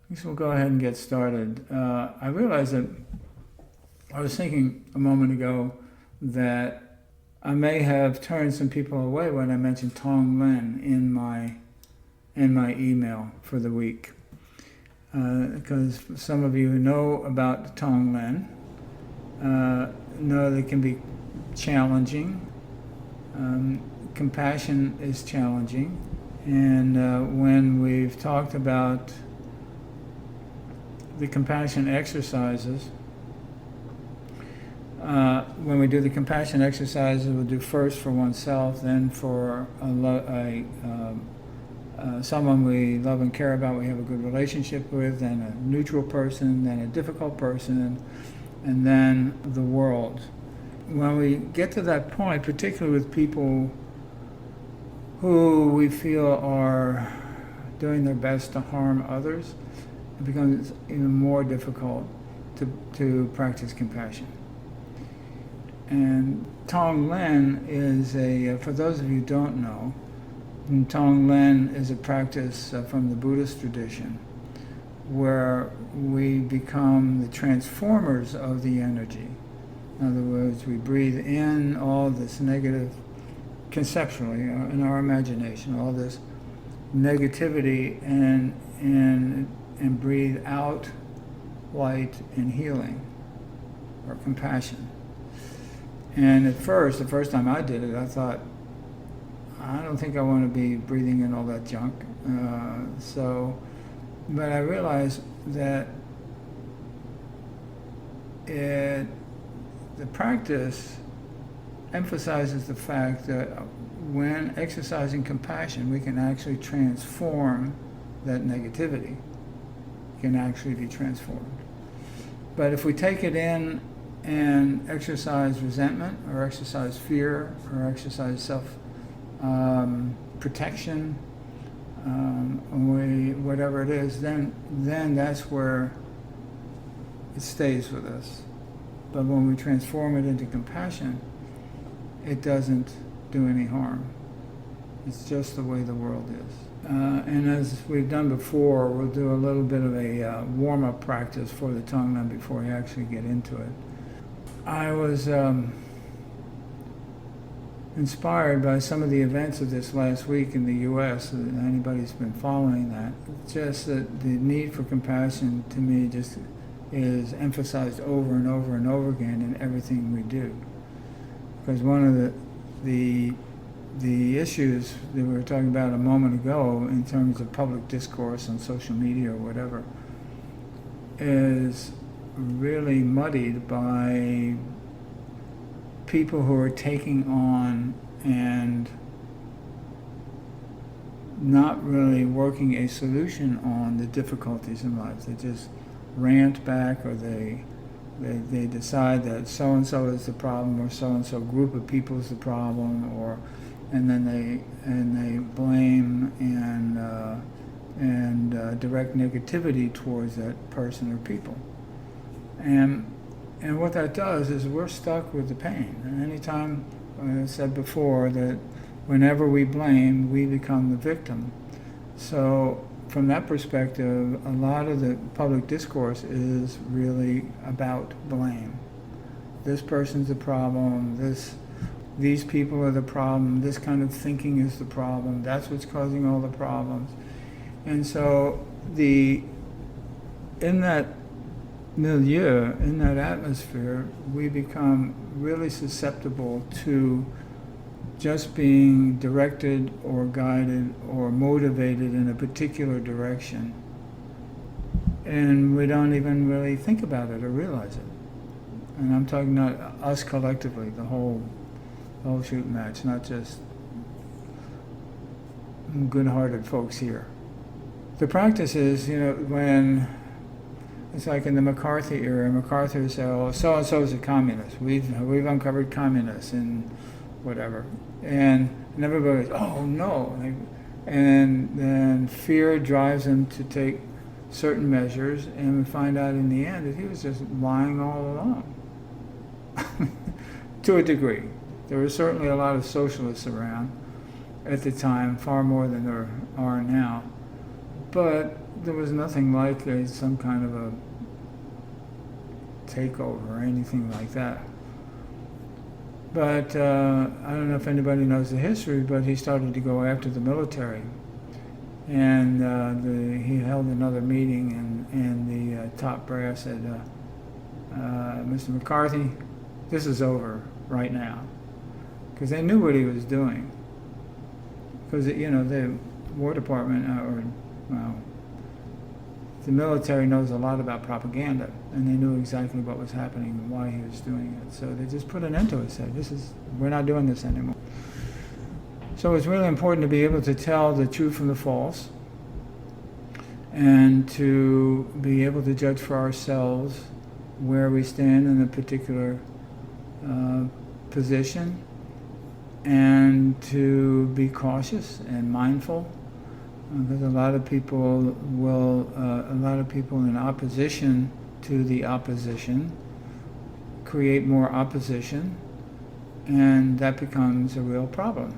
I guess we'll go ahead and get started. I realized that I was thinking a moment ago that I may have turned some people away when I mentioned Tonglen in my email for the week, because some of you who know about Tonglen know that it can be challenging. Compassion is challenging, and when we've talked about the compassion exercises, when we do the compassion exercises, we'll do first for oneself, then for someone we love and care about, we have a good relationship with, then a neutral person, then a difficult person, and then the world. When we get to that point, particularly with people who we feel are doing their best to harm others, it becomes even more difficult to practice compassion. And Tonglen is for those of you who don't know, Tonglen is a practice from the Buddhist tradition where we become the transformers of the energy. In other words, we breathe in all this negative, conceptually, in our imagination, all this negativity and breathe out light and healing or compassion. And at first, the first time I did it, I thought, I don't think I want to be breathing in all that junk. But I realized that the practice emphasizes the fact that when exercising compassion, we can actually transform that negativity. It can actually be transformed. But if we take it in and exercise resentment, or exercise fear, or exercise self-protection, whatever it is, then that's where it stays with us. But when we transform it into compassion, it doesn't do any harm. It's just the way the world is. And as we've done before, we'll do a little bit of a warm-up practice for the Tonglen before we actually get into it. I was inspired by some of the events of this last week in the U.S. Anybody's been following that. Just that the need for compassion, to me, just is emphasized over and over and over again in everything we do. Because one of the issues that we were talking about a moment ago in terms of public discourse on social media or whatever is really muddied by people who are taking on and not really working a solution on the difficulties in life. They just rant back, or they decide that so-and-so is the problem, or so-and-so group of people is the problem, and then they blame and direct negativity towards that person or people. And what that does is we're stuck with the pain. And anytime, I said before, that whenever we blame, we become the victim. So from that perspective, a lot of the public discourse is really about blame. This person's the problem, these people are the problem, this kind of thinking is the problem, that's what's causing all the problems. And so in that milieu, in that atmosphere, we become really susceptible to just being directed or guided or motivated in a particular direction. And we don't even really think about it or realize it. And I'm talking not us collectively, the whole shooting match, not just good-hearted folks here. The practice is, when it's like in the McCarthy era, McCarthy said, "Oh, so-and-so is a communist. We've uncovered communists and whatever." And everybody goes, "Oh, no." And then fear drives them to take certain measures, and we find out in the end that he was just lying all along. To a degree. There were certainly a lot of socialists around at the time, far more than there are now. but there was nothing like some kind of a takeover or anything like that. But I don't know if anybody knows the history, but he started to go after the military. And he held another meeting, and the top brass said, Mr. McCarthy, this is over right now. Because they knew what he was doing. Because, the War Department, the military knows a lot about propaganda, and they knew exactly what was happening and why he was doing it. So they just put an end to it, said, we're not doing this anymore. So it's really important to be able to tell the true from the false, and to be able to judge for ourselves where we stand in a particular position, and to be cautious and mindful, because a lot of people in opposition to the opposition create more opposition, and that becomes a real problem.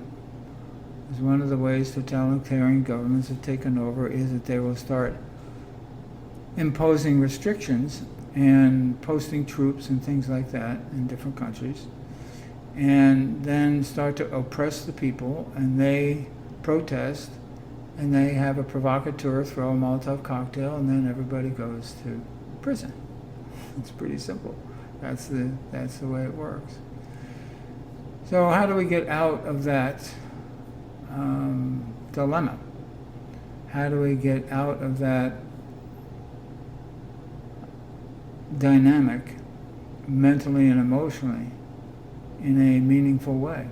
Because one of the ways totalitarian governments have taken over is that they will start imposing restrictions and posting troops and things like that in different countries, and then start to oppress the people, and they protest, and they have a provocateur throw a Molotov cocktail, and then everybody goes to prison. It's pretty simple. That's the way it works. So how do we get out of that dilemma? How do we get out of that dynamic, mentally and emotionally, in a meaningful way?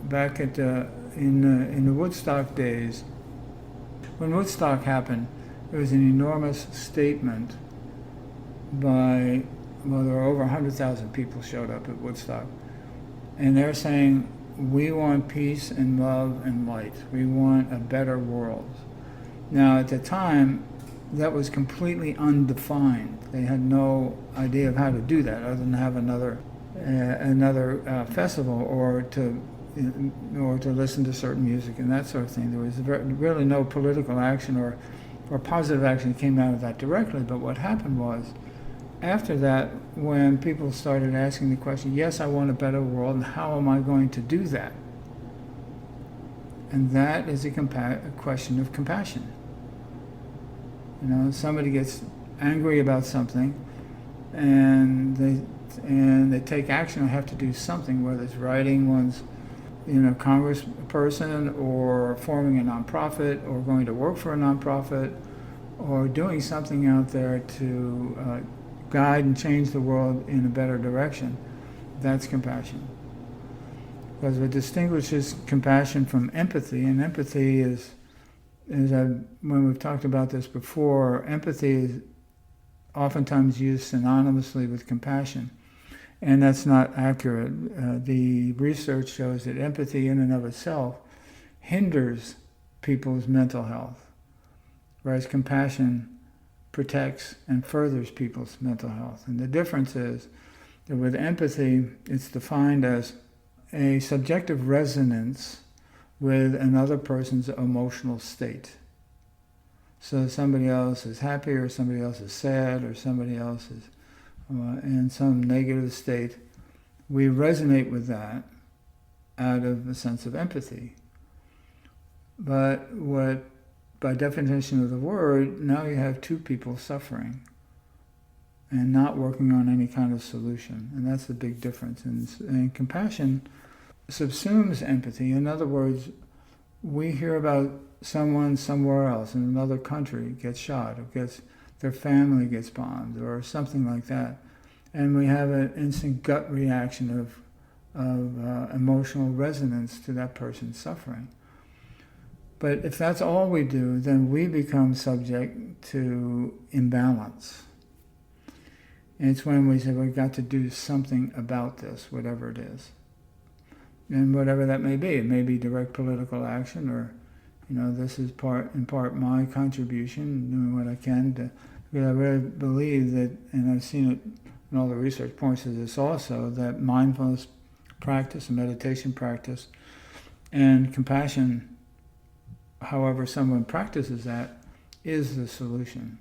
Back at in the Woodstock days, when Woodstock happened, it was an enormous statement there were over 100,000 people showed up at Woodstock, and they're saying, we want peace and love and light. We want a better world. Now, at the time, that was completely undefined. They had no idea of how to do that, other than have another festival, or to listen to certain music and that sort of thing. There was really no political action or positive action that came out of that directly. But what happened was, after that, when people started asking the question, yes, I want a better world, and how am I going to do that? And that is a question of compassion. Somebody gets angry about something, and they take action or have to do something, whether it's writing one's congressperson, or forming a nonprofit, or going to work for a nonprofit, or doing something out there to guide and change the world in a better direction. That's compassion. Because what distinguishes compassion from empathy, and empathy is when we've talked about this before, empathy is oftentimes used synonymously with compassion, and that's not accurate. The research shows that empathy in and of itself hinders people's mental health, whereas compassion protects and furthers people's mental health. And the difference is that with empathy, it's defined as a subjective resonance with another person's emotional state. So somebody else is happy, or somebody else is sad, or somebody else is in some negative state. We resonate with that out of a sense of empathy. But by definition of the word, now you have two people suffering and not working on any kind of solution. And that's the big difference. And compassion subsumes empathy. In other words, we hear about someone somewhere else in another country gets shot, or their family gets bombed, or something like that. And we have an instant gut reaction of emotional resonance to that person's suffering. But if that's all we do, then we become subject to imbalance. And it's when we say, we've got to do something about this, whatever it is. And whatever that may be. It may be direct political action, or, this is in part my contribution, doing what I can to, because I really believe that, and I've seen it, and all the research points to this also, that mindfulness practice and meditation practice and compassion however someone practices that, is the solution,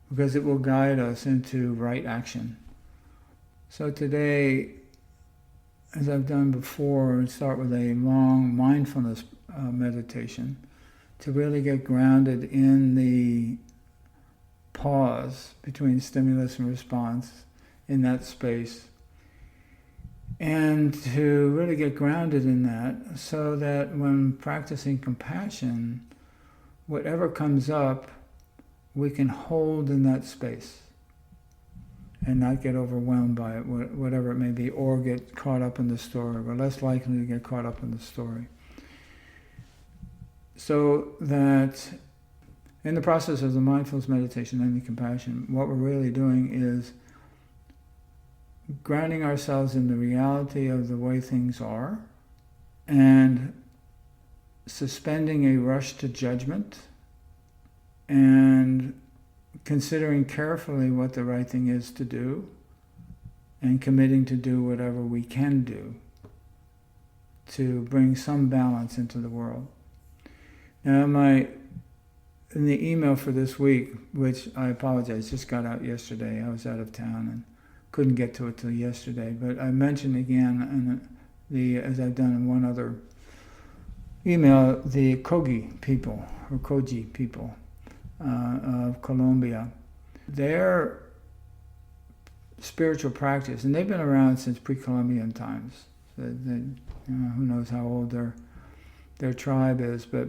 because it will guide us into right action. So today, as I've done before, start with a long mindfulness meditation to really get grounded in the pause between stimulus and response, in that space, and to really get grounded in that, so that when practicing compassion, whatever comes up, we can hold in that space and not get overwhelmed by it, whatever it may be, or get caught up in the story. We're less likely to get caught up in the story. So that in the process of the mindfulness meditation and the compassion, what we're really doing is grounding ourselves in the reality of the way things are, and suspending a rush to judgment, and considering carefully what the right thing is to do, and committing to do whatever we can do to bring some balance into the world. Now, in the email for this week, which I apologize, just got out yesterday. I was out of town and couldn't get to it till yesterday. But I mentioned again, as I've done in one other email, the Kogi people, or Koji people of Colombia. Their spiritual practice, and they've been around since pre-Columbian times. So who knows how old their tribe is, but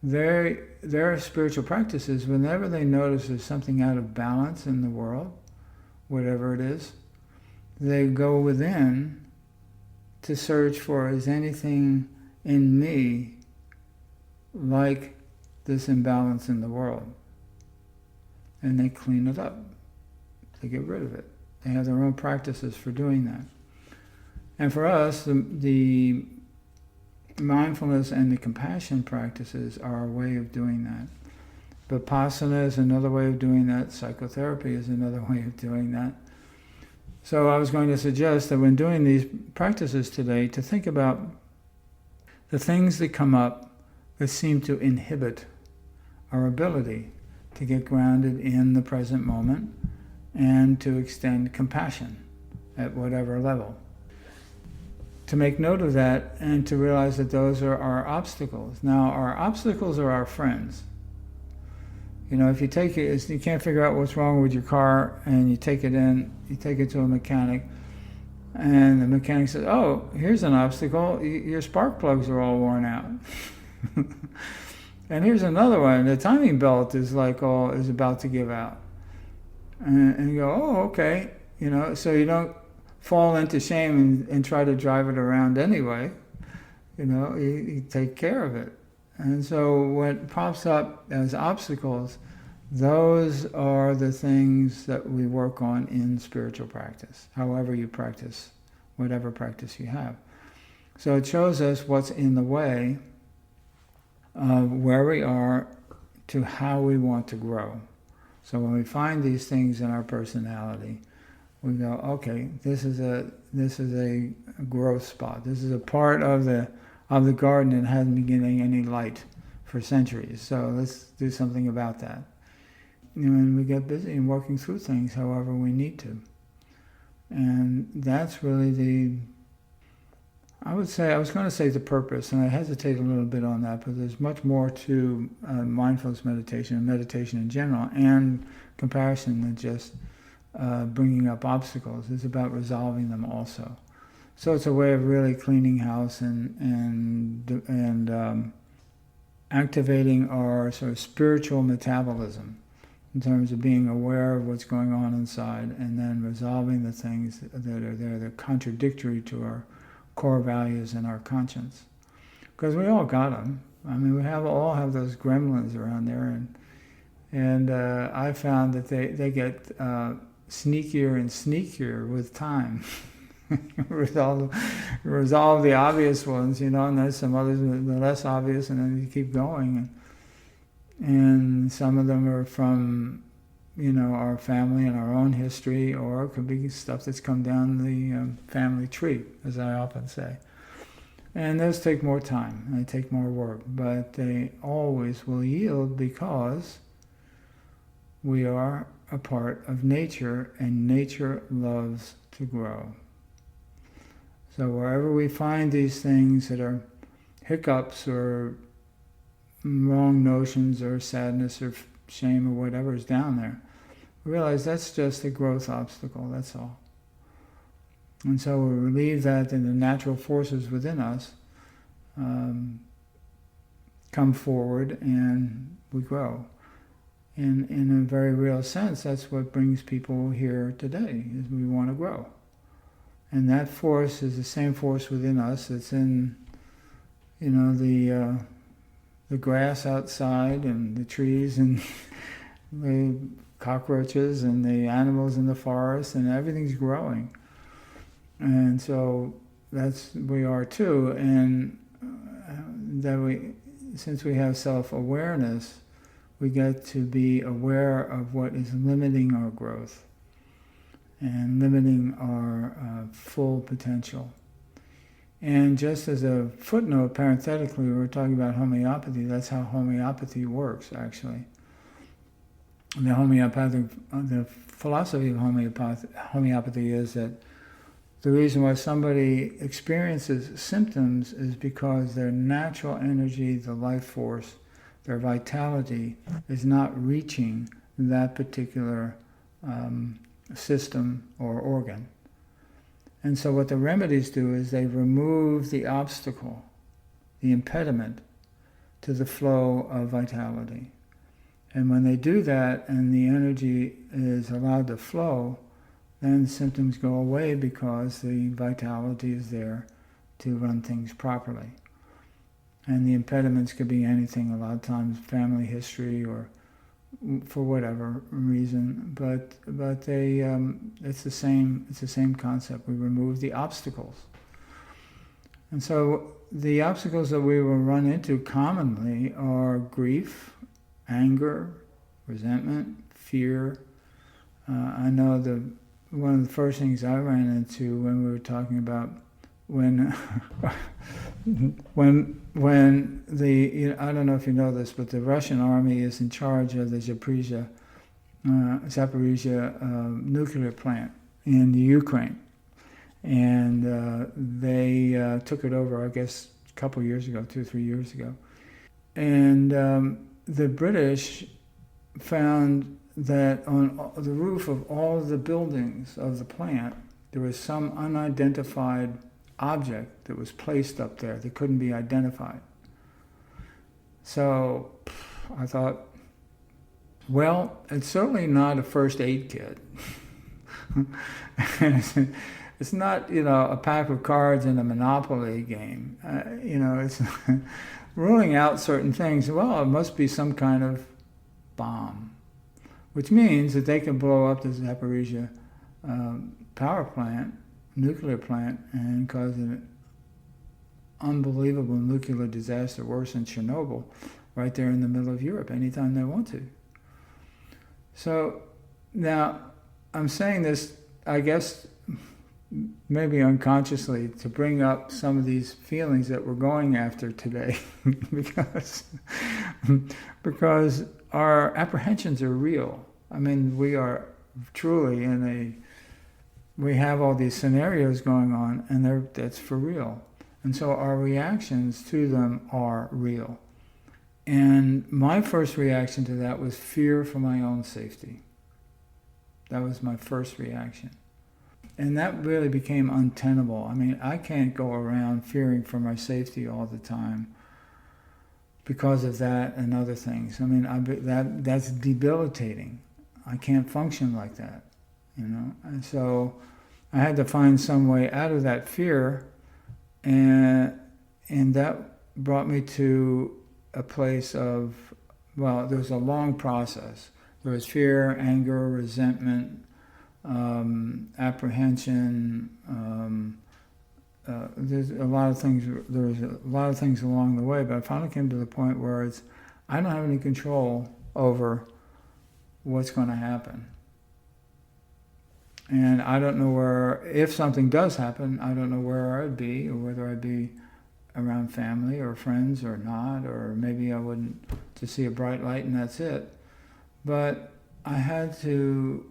their spiritual practices, whenever they notice there's something out of balance in the world, whatever it is, they go within to search for, is anything in me like this imbalance in the world? And they clean it up. They get rid of it. They have their own practices for doing that. And for us, the mindfulness and the compassion practices are a way of doing that. Vipassana is another way of doing that. Psychotherapy is another way of doing that. So I was going to suggest that when doing these practices today, to think about the things that come up that seem to inhibit our ability to get grounded in the present moment and to extend compassion at whatever level. To make note of that and to realize that those are our obstacles. Now, our obstacles are our friends. You know, if you take it, you can't figure out what's wrong with your car, and you take it to a mechanic, and the mechanic says, oh, here's an obstacle, your spark plugs are all worn out. And here's another one, the timing belt is about to give out. And you go, oh, okay, you know, so you don't fall into shame and try to drive it around anyway. You know, you take care of it. And so what pops up as obstacles, those are the things that we work on in spiritual practice, however you practice, whatever practice you have. So it shows us what's in the way of where we are to how we want to grow. So when we find these things in our personality, we go, okay, this is a growth spot. This is a part of the garden that hasn't been getting any light for centuries. So let's do something about that. And we get busy in working through things however we need to. And that's really I was going to say the purpose, and I hesitate a little bit on that, but there's much more to mindfulness meditation and meditation in general and compassion than just bringing up obstacles. It's about resolving them also. So it's a way of really cleaning house and activating our sort of spiritual metabolism in terms of being aware of what's going on inside and then resolving the things that are there that are contradictory to our core values and our conscience. Because we all got them. I mean, we all have those gremlins around there, and I found that they get sneakier and sneakier with time. Resolve the obvious ones, you know, and there's some others that are less obvious, and then you keep going. And some of them are from, you know, our family and our own history, or it could be stuff that's come down the family tree, as I often say. And those take more time, they take more work, but they always will yield because we are a part of nature, and nature loves to grow. So wherever we find these things that are hiccups or wrong notions or sadness or shame or whatever is down there, we realize that's just a growth obstacle, that's all. And so we relieve that, and the natural forces within us come forward and we grow. In a very real sense, that's what brings people here today, is we want to grow. And that force is the same force within us that's in, the grass outside and the trees and the cockroaches and the animals in the forest, and everything's growing. And so we are too, and since we have self-awareness, we get to be aware of what is limiting our growth and limiting our full potential. And just as a footnote, parenthetically, we were talking about homeopathy. That's how homeopathy works, actually. The philosophy of homeopathy is that the reason why somebody experiences symptoms is because their natural energy, the life force, their vitality is not reaching that particular system or organ. And so what the remedies do is they remove the obstacle, the impediment to the flow of vitality. And when they do that and the energy is allowed to flow, then symptoms go away because the vitality is there to run things properly. And the impediments could be anything, a lot of times family history or for whatever reason, but it's the same concept. We remove the obstacles. And so the obstacles that we will run into commonly are grief, anger, resentment, fear. I know one of the first things I ran into when we were talking about when I don't know if you know this, but the Russian army is in charge of the Zaporizhia nuclear plant in the Ukraine, and they took it over, I guess, a couple years ago, 2 or 3 years ago, and the British found that on the roof of all the buildings of the plant there was some unidentified object that was placed up there that couldn't be identified. So I thought, well, it's certainly not a first aid kit. It's not, a pack of cards in a Monopoly game. It's ruling out certain things. Well, it must be some kind of bomb, which means that they can blow up the Zaporizhia power plant, nuclear plant, and cause an unbelievable nuclear disaster, worse than Chernobyl, right there in the middle of Europe, anytime they want to. So now I'm saying this, I guess, maybe unconsciously, to bring up some of these feelings that we're going after today, because our apprehensions are real. I mean, we are truly we have all these scenarios going on, and that's for real. And so our reactions to them are real. And my first reaction to that was fear for my own safety. That was my first reaction. And that really became untenable. I mean, I can't go around fearing for my safety all the time because of that and other things. I mean, that's debilitating. I can't function like that, And so I had to find some way out of that fear, and that brought me to a place of, well, there was a long process. There was fear, anger, resentment, apprehension. There's a lot of things. There was a lot of things along the way, but I finally came to the point where I don't have any control over what's going to happen, and I don't know if something does happen, I don't know where I'd be, or whether I'd be around family or friends or not, or maybe I wouldn't just see a bright light and that's it. But I had to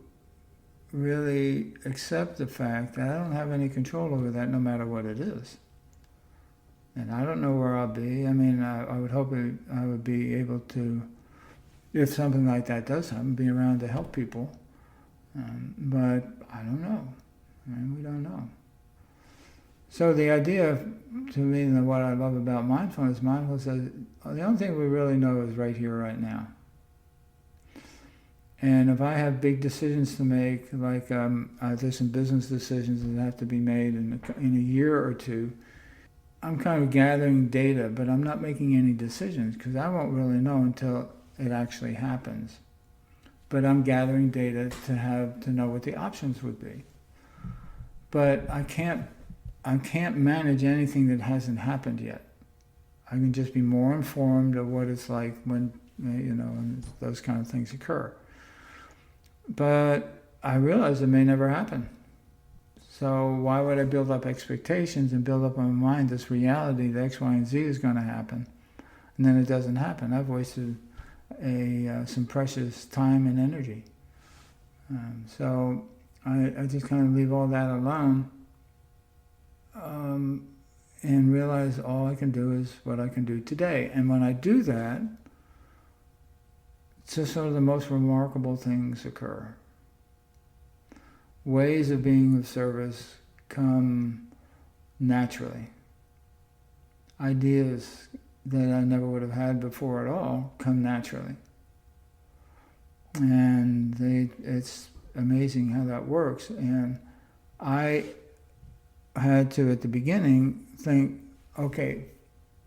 really accept the fact that I don't have any control over that no matter what it is. And I don't know where I'll be. I mean, I would hope I would be able to, if something like that does happen, be around to help people. But I don't know. I mean, we don't know. So the idea, to me, and what I love about mindfulness is the only thing we really know is right here, right now. And if I have big decisions to make, like there's some business decisions that have to be made in a year or two, I'm kind of gathering data, but I'm not making any decisions because I won't really know until it actually happens. But I'm gathering data to know what the options would be. But I can't manage anything that hasn't happened yet. I can just be more informed of what it's like when, when those kind of things occur. But I realize it may never happen. So why would I build up expectations and build up in my mind this reality that X, Y, and Z is going to happen, and then it doesn't happen? I've wasted some precious time and energy. So I just kind of leave all that alone and realize all I can do is what I can do today. And when I do that, just sort of the most remarkable things occur. Ways of being of service come naturally. Ideas that I never would have had before at all come naturally. And it's amazing how that works. And I had to, at the beginning, think, okay,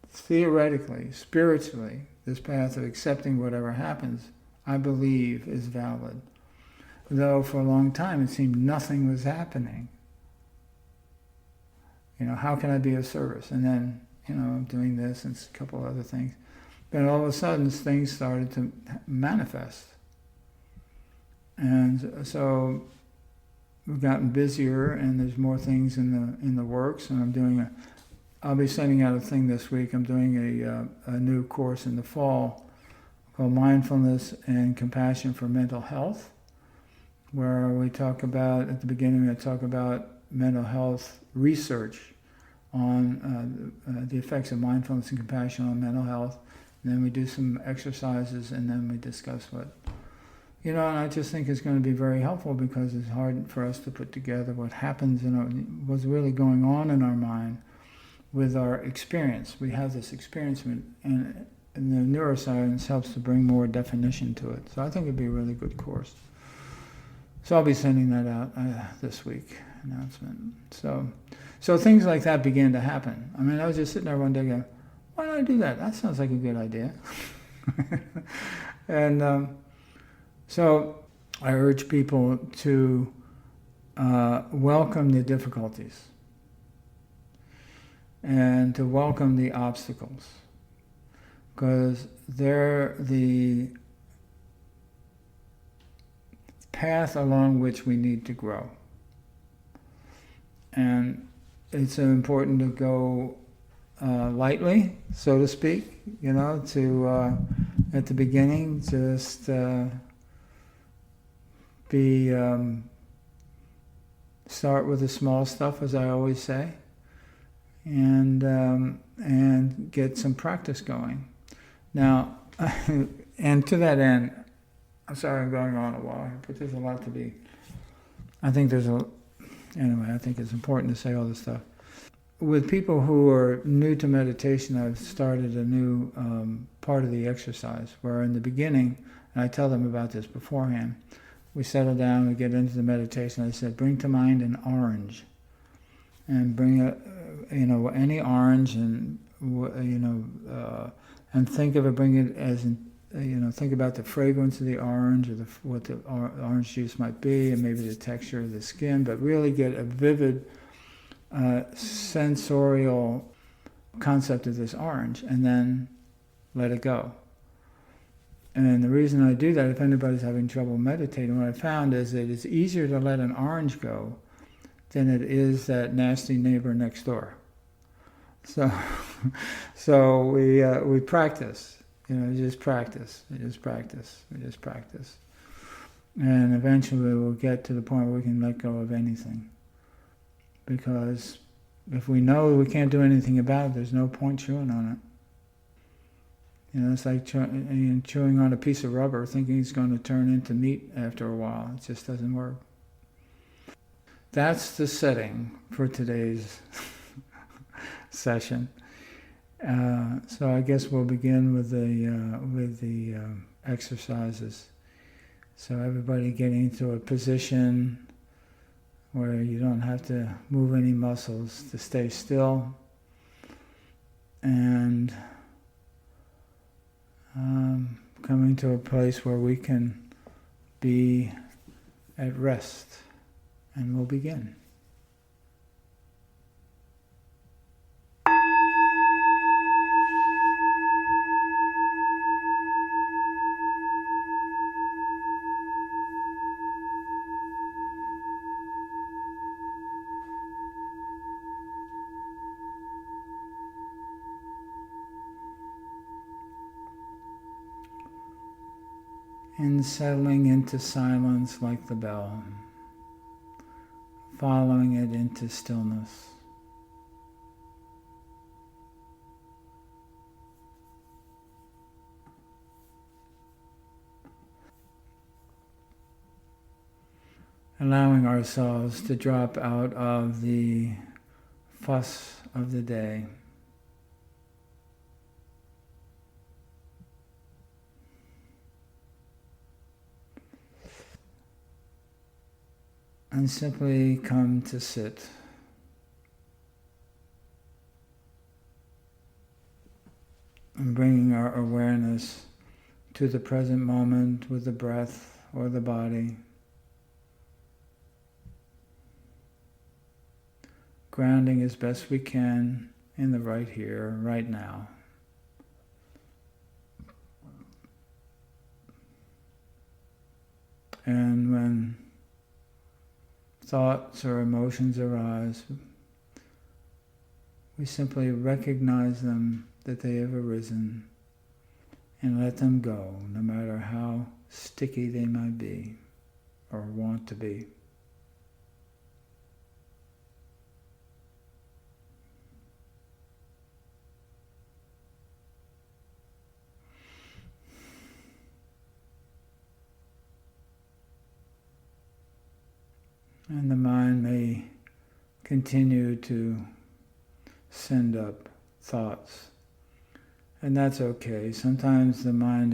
theoretically, spiritually, this path of accepting whatever happens, I believe is valid. Though for a long time it seemed nothing was happening. How can I be of service? And then, I'm doing this and a couple other things. But all of a sudden things started to manifest. And so we've gotten busier and there's more things in the works, and I'll be sending out a thing this week. I'm doing a new course in the fall called Mindfulness and Compassion for Mental Health, where we talk about, at the beginning I talk about mental health research on the effects of mindfulness and compassion on mental health. And then we do some exercises, and then we discuss what, and I just think it's going to be very helpful because it's hard for us to put together what happens what's really going on in our mind with our experience. We have this experience, and the neuroscience helps to bring more definition to it. So I think it'd be a really good course. So I'll be sending that out this week, announcement. So things like that began to happen. I mean, I was just sitting there one day going, why don't I do that? That sounds like a good idea. And so I urge people to welcome the difficulties and to welcome the obstacles, because they're the path along which we need to grow. And it's important to go lightly, so to speak, to at the beginning just start with the small stuff, as I always say, and get some practice going. Now, and to that end, I'm sorry I'm going on a while here, but there's a lot to be. I think it's important to say all this stuff. With people who are new to meditation, I've started a new part of the exercise where in the beginning, and I tell them about this beforehand, we settle down, we get into the meditation. I said, bring to mind an orange, and bring any orange, and and think of it, bring it as think about the fragrance of the orange, or what the orange juice might be, and maybe the texture of the skin, but really get a vivid sensorial concept of this orange, and then let it go. And the reason I do that, if anybody's having trouble meditating, what I found is that it's easier to let an orange go than it is that nasty neighbor next door. So, so we practice. Just practice. We just practice. We just practice. And eventually we'll get to the point where we can let go of anything. Because if we know we can't do anything about it, there's no point chewing on it. It's like chewing on a piece of rubber, thinking it's going to turn into meat after a while. It just doesn't work. That's the setting for today's session. So I guess we'll begin with the exercises. So everybody getting into a position where you don't have to move any muscles, to stay still and coming to a place where we can be at rest. And we'll begin. And settling into silence like the bell, following it into stillness. Allowing ourselves to drop out of the fuss of the day. And simply come to sit. And bringing our awareness to the present moment with the breath or the body. Grounding as best we can in the right here, right now. And when thoughts or emotions arise, we simply recognize them, that they have arisen, and let them go, no matter how sticky they might be or want to be. And the mind may continue to send up thoughts. And that's okay. Sometimes the brain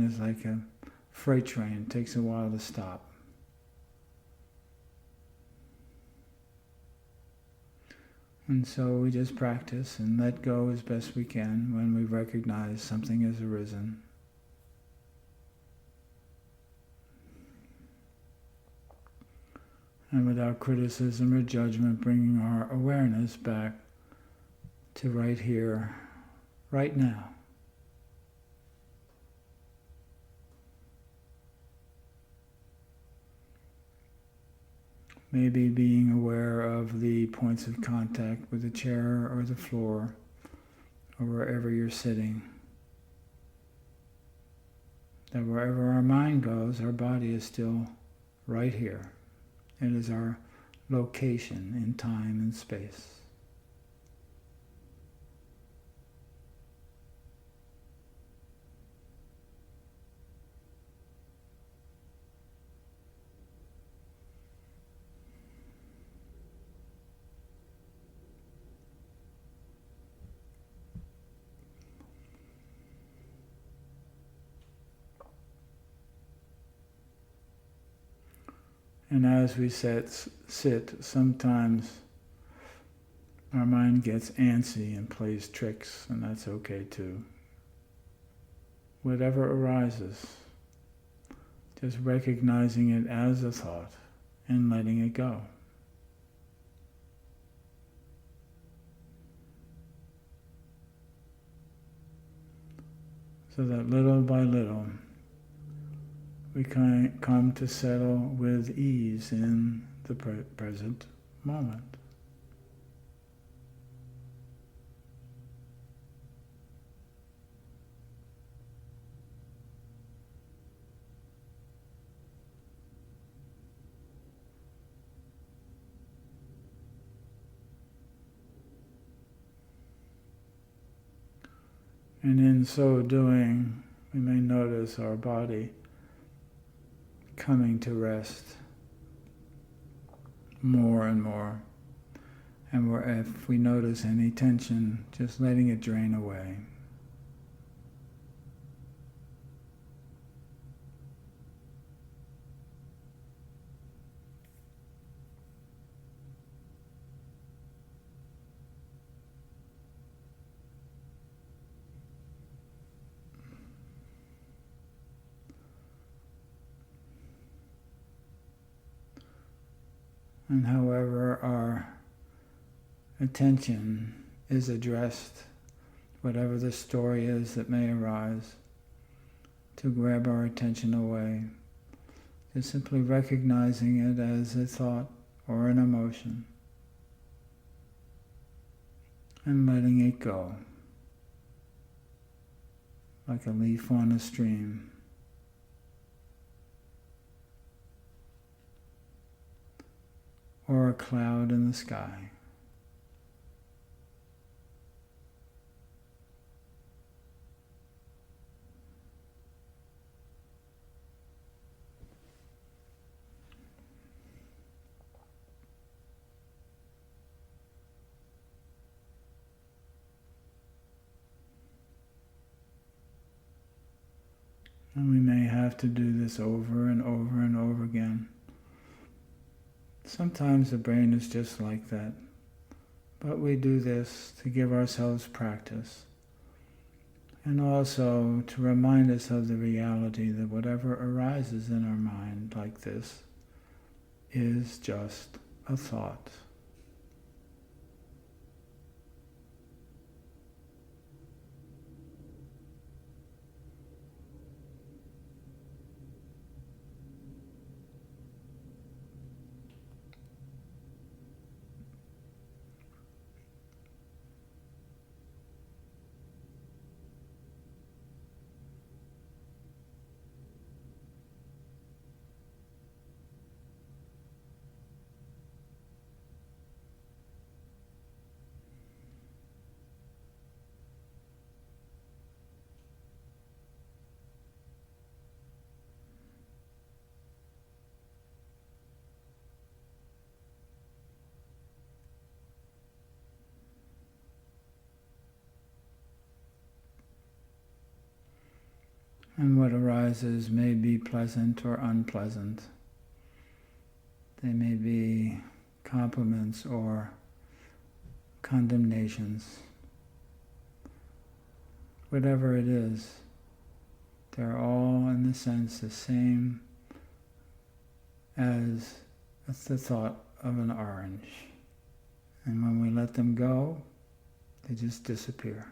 is like a freight train. It takes a while to stop. And so we just practice and let go as best we can when we recognize something has arisen. And without criticism or judgment, bringing our awareness back to right here, right now. Maybe being aware of the points of contact with the chair or the floor or wherever you're sitting. That wherever our mind goes, our body is still right here. It is our location in time and space. And as we sit, sometimes our mind gets antsy and plays tricks, and that's okay too. Whatever arises, just recognizing it as a thought and letting it go. So that little by little, we come to settle with ease in the present moment. And in so doing, we may notice our body coming to rest more and more. And if we notice any tension, just letting it drain away. And however our attention is addressed, whatever the story is that may arise, to grab our attention away, just simply recognizing it as a thought or an emotion, and letting it go, like a leaf on a stream. Or a cloud in the sky. And we may have to do this over and over and over again. Sometimes the brain is just like that, but we do this to give ourselves practice, and also to remind us of the reality that whatever arises in our mind like this is just a thought. And what arises may be pleasant or unpleasant. They may be compliments or condemnations. Whatever it is, they're all in the sense the same as the thought of an orange. And when we let them go, they just disappear.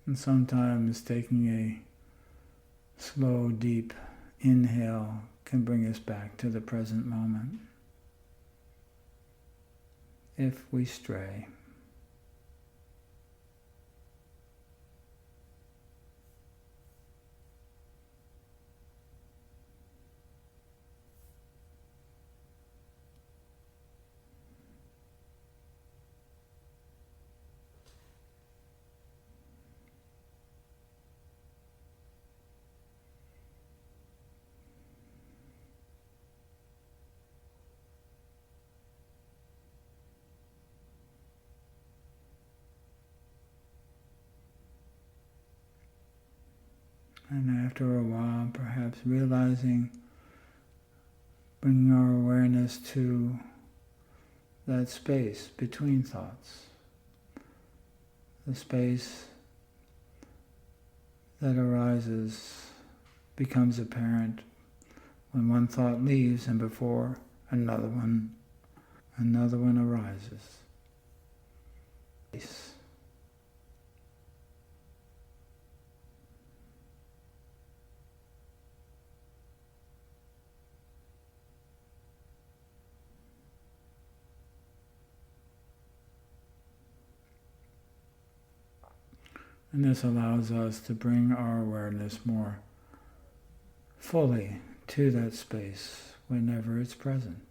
And sometimes taking a slow, deep inhale can bring us back to the present moment, if we stray. And after a while, perhaps realizing, bringing our awareness to that space between thoughts, the space that arises, becomes apparent when one thought leaves and before another one another one arises. Peace. And this allows us to bring our awareness more fully to that space whenever it's present.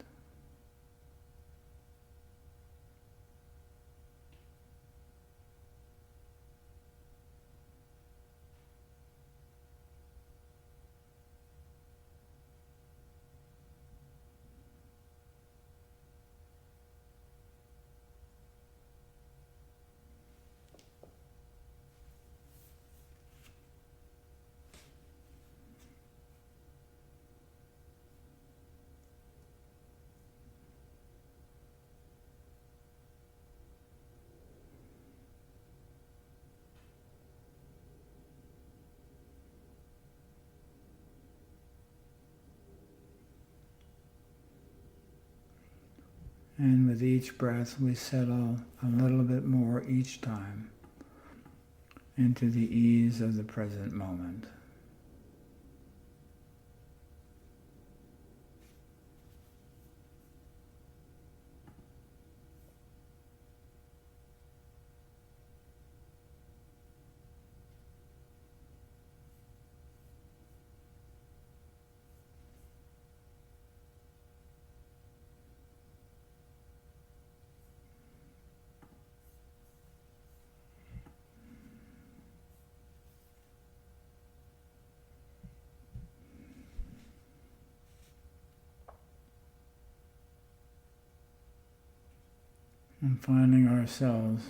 And with each breath, we settle a little bit more each time into the ease of the present moment. And finding ourselves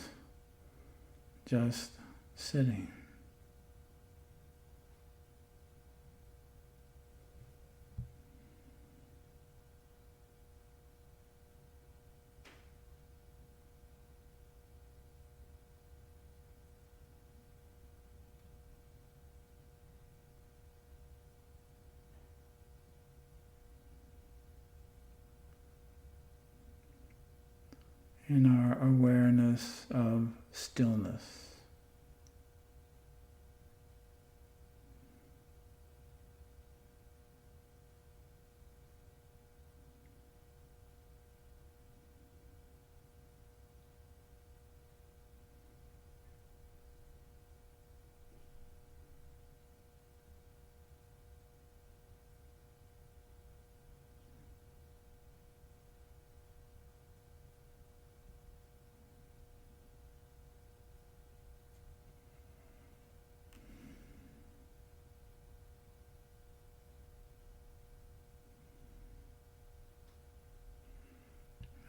just sitting. In our awareness of stillness.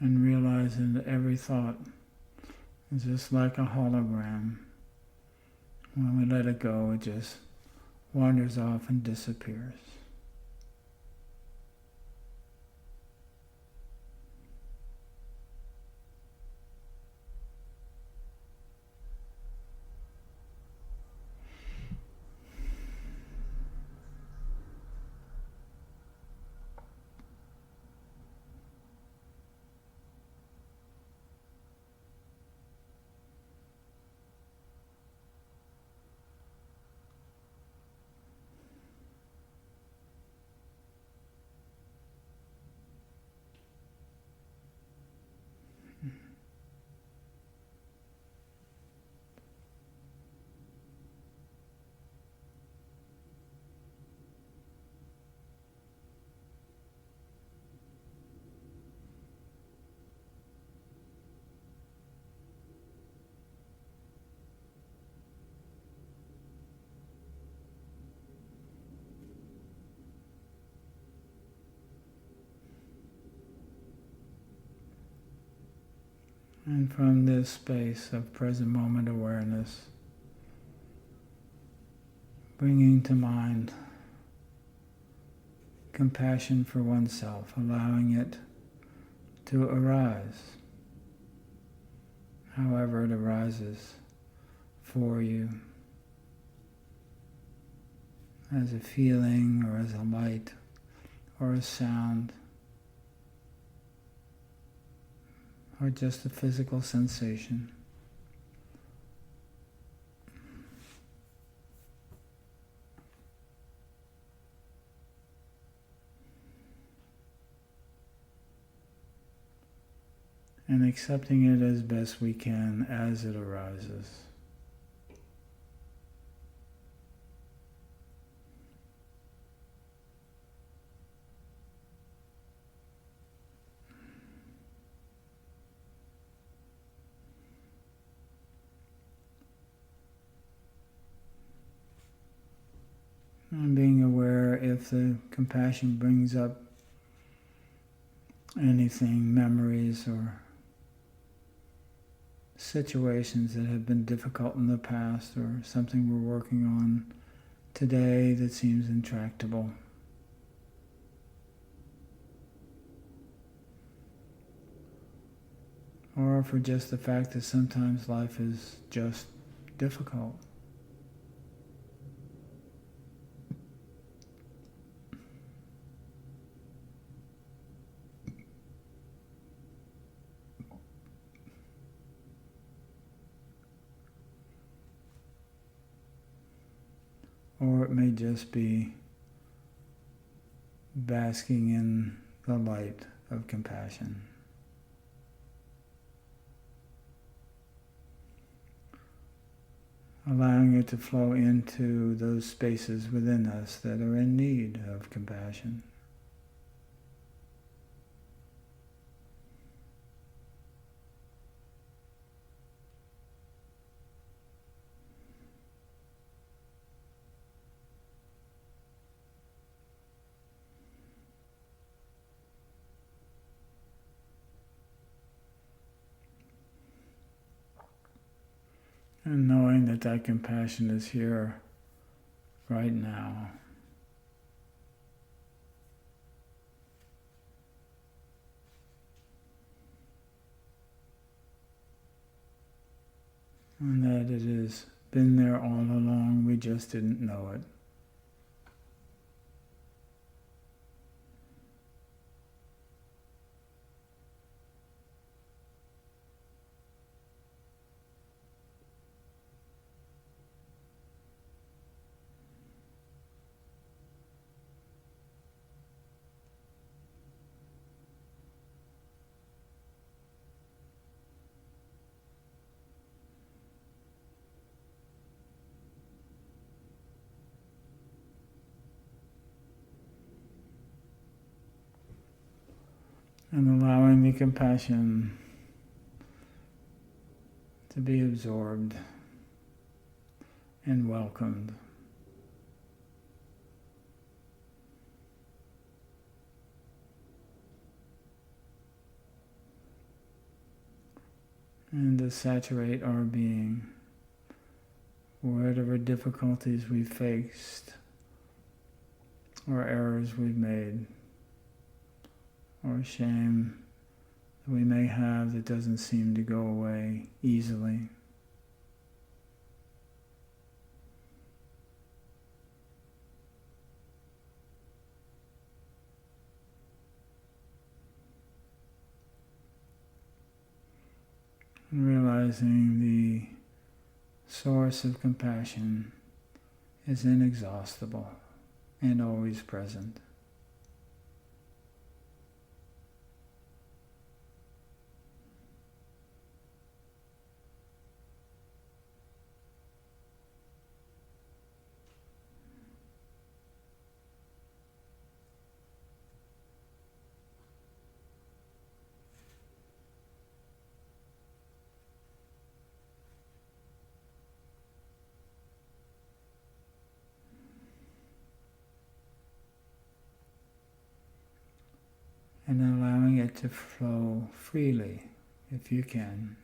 And realizing that every thought is just like a hologram. When we let it go, it just wanders off and disappears. And from this space of present moment awareness, bringing to mind compassion for oneself, allowing it to arise, however it arises for you, as a feeling or as a light or a sound, or just a physical sensation. And accepting it as best we can as it arises. And being aware if the compassion brings up anything, memories or situations that have been difficult in the past, or something we're working on today that seems intractable. Or for just the fact that sometimes life is just difficult. Or it may just be basking in the light of compassion. Allowing it to flow into those spaces within us that are in need of compassion. And knowing that that compassion is here right now. And that it has been there all along, we just didn't know it. And allowing the compassion to be absorbed and welcomed. And to saturate our being, whatever difficulties we've faced, or errors we've made, or shame that we may have that doesn't seem to go away easily. And realizing the source of compassion is inexhaustible and always present. And allowing it to flow freely, if you can.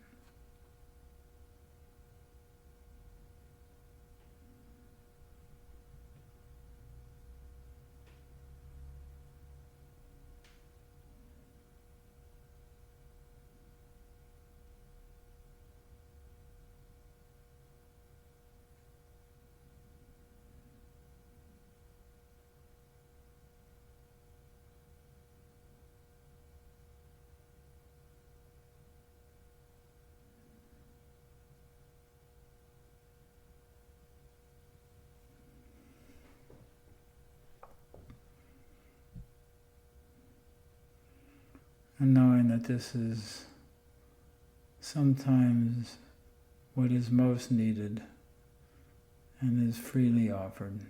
and knowing that this is sometimes what is most needed and is freely offered.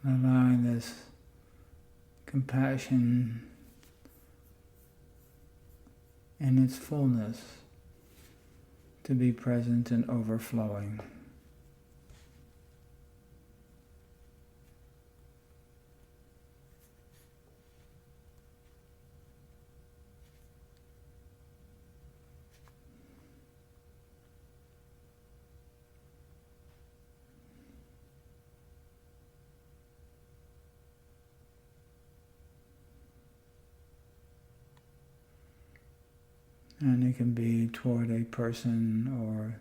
Allowing this compassion in its fullness to be present and overflowing. And it can be toward a person or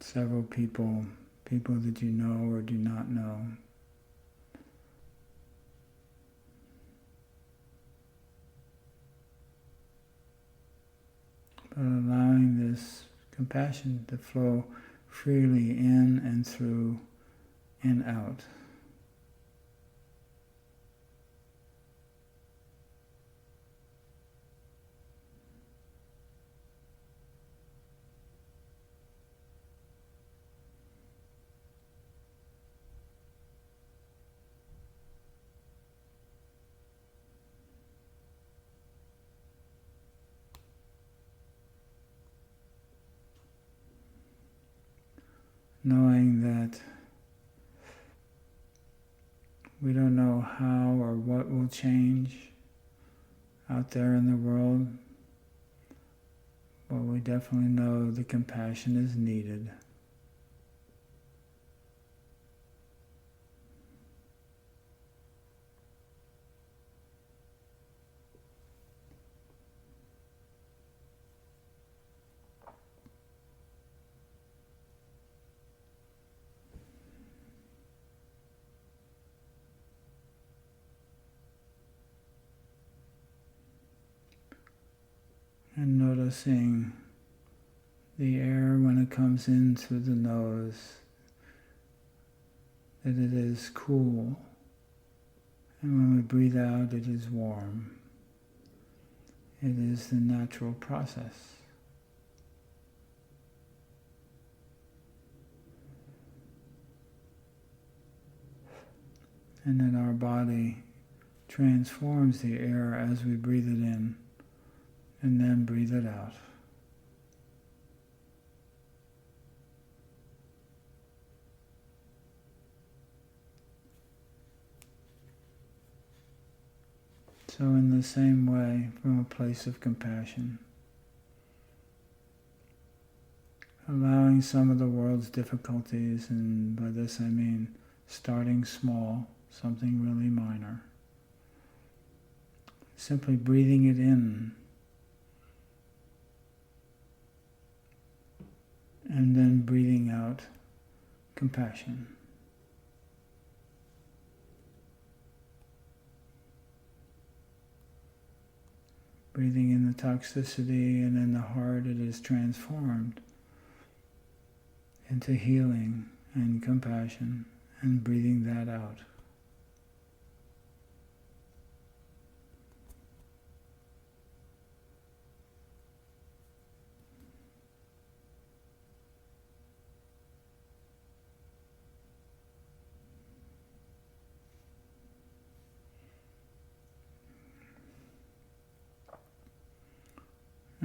several people, people that you know or do not know. But allowing this compassion to flow freely in and through and out. Knowing that we don't know how or what will change out there in the world, but we definitely know the compassion is needed. And noticing the air when it comes in through the nose, that it is cool, and when we breathe out it is warm. It is the natural process. And then our body transforms the air as we breathe it in and then breathe it out. So in the same way, from a place of compassion, allowing some of the world's difficulties, and by this I mean starting small, something really minor, simply breathing it in and then breathing out compassion. Breathing in the toxicity, and in the heart it is transformed into healing and compassion, and breathing that out.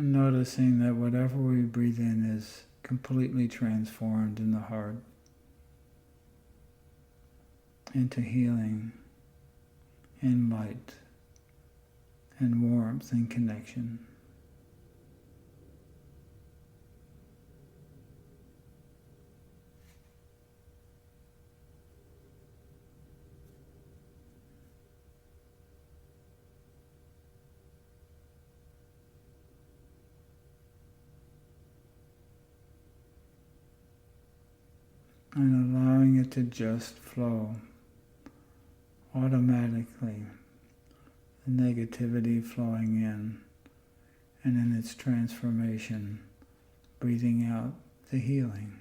And noticing that whatever we breathe in is completely transformed in the heart into healing and light and warmth and connection. And allowing it to just flow automatically, the negativity flowing in, and in its transformation, breathing out the healing.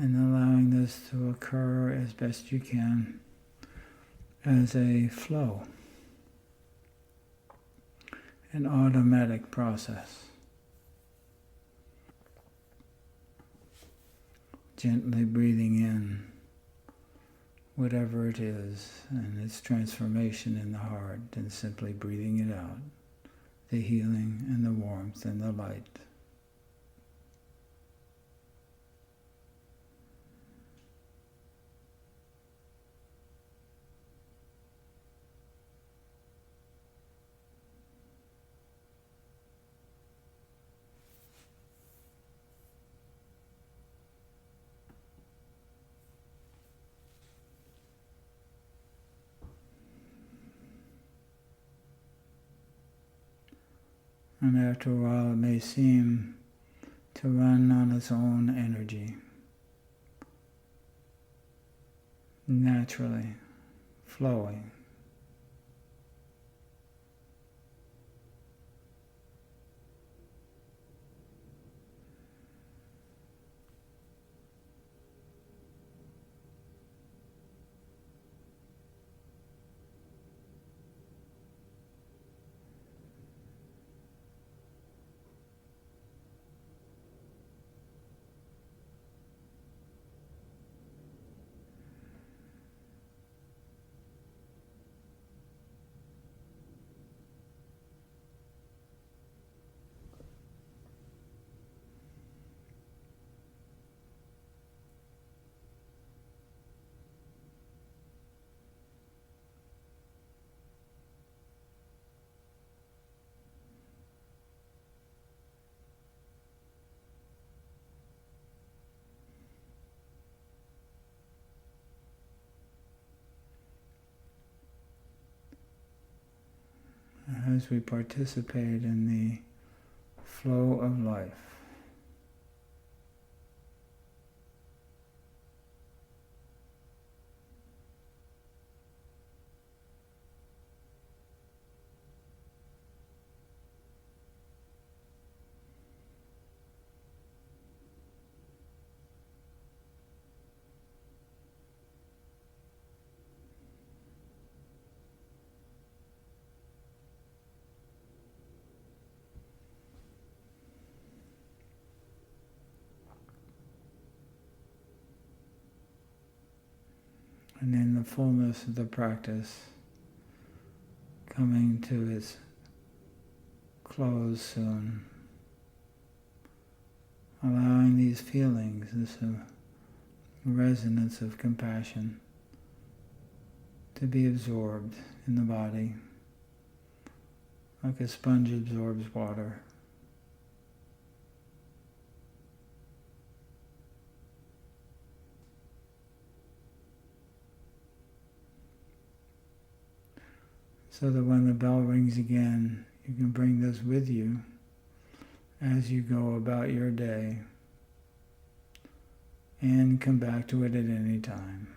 And allowing this to occur as best you can as a flow, an automatic process. Gently breathing in whatever it is and its transformation in the heart, and simply breathing it out, the healing and the warmth and the light. And after a while it may seem to run on its own energy, naturally flowing. As we participate in the flow of life. And in the fullness of the practice, coming to its close soon, allowing these feelings, this resonance of compassion, to be absorbed in the body, like a sponge absorbs water. So that when the bell rings again, you can bring this with you as you go about your day and come back to it at any time.